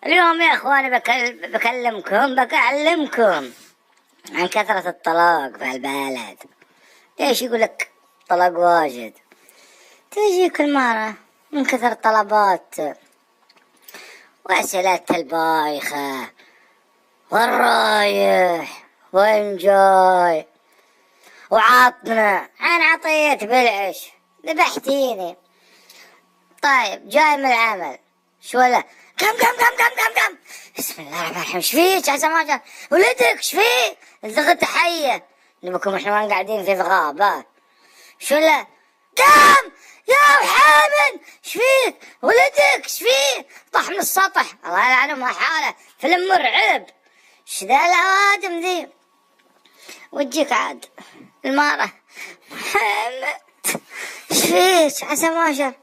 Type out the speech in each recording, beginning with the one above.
اليوم يا اخواني بكلمكم عن كثرة الطلاق في البلد. ليش يقولك طلاق واجد؟ تجي كل مرة من كثر الطلبات وأسئلة البايخة والرايح وين جاي وعطنا أنا عطيت بالعش ذبحتيني. طيب جاي من العمل شو ولا كم بسم الله الرحمن الرحيم. شفيك عسى ما جاء ولدك شفيه التقط حية نبكم احنا ما قاعدين في الغابة. شو لا كم يا حامد شفيك ولدك شفيه طاح من السطح الله يلعنه ما حاله فيلم مرعب. ايش ذا الأوادم ذي وتجيك عاد المرة محمد شفيك عسى ما جاء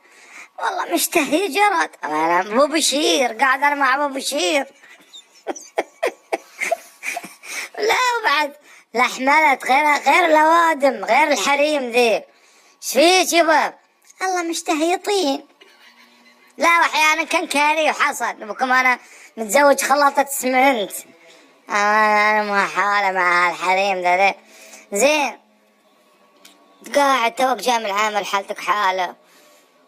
والله مشتهي جرد انا ابو بشير قاعد انا مع ابو بشير لا وبعد لا حملت غير الاوادم غير الحريم ذي شفيك يبا الله مشتهيطين. لا واحيانا كان كاري وحصل بكم انا متزوج خلاطة اسمنت انا ما حالة مع هالحريم ذا زين قاعد توك جاي من العمل حالتك حالة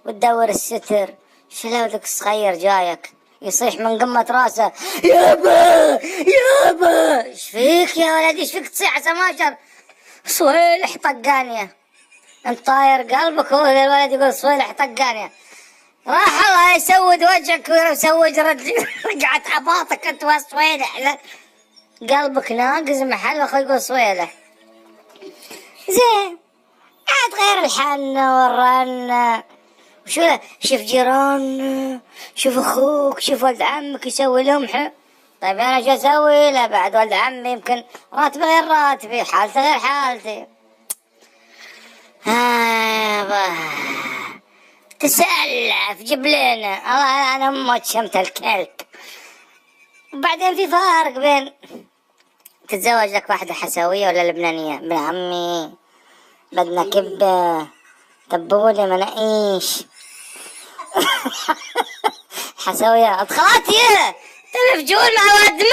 وتدور الستر شلودك صغير جايك يصيح من قمة راسه يابا ايش فيك يا ولدي ايش فيك تصيح عسى ماشر صويلح طقانية انت طاير قلبك. هو الولد يقول صويلح طقانية راح الله يسود وجهك ويسود رجعت عباطك انت وصويلح قلبك ناقز محل واخوي يقول صويلح. زين عاد غير الحنة والرنة وشو شوف جيران شوف اخوك شوف ولد عمك يسوي لمحه. طيب انا شو اسوي له بعد ولد عمي يمكن راتبه غير راتبي حالته غير حالتي. تسألف جيب لنا الله انا امك شمت الكلب. وبعدين في فارق بين تتزوج لك واحدة حسوية ولا لبنانية. ابن عمي بدنا كبة تبولي مناقيش حسوية ادخلات يه تبي فجول مع واد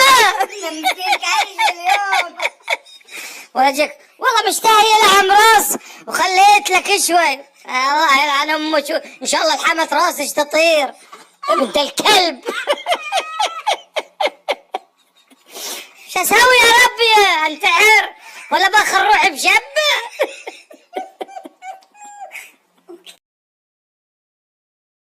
ما وجهك والله مشتهية لحم راس وخليت لك شوي الله يلعن امك ان شاء الله لحمة راسك تطير بنت الكلب. شو اسوي يا ربي انتحر ولا باخر روحي بشبه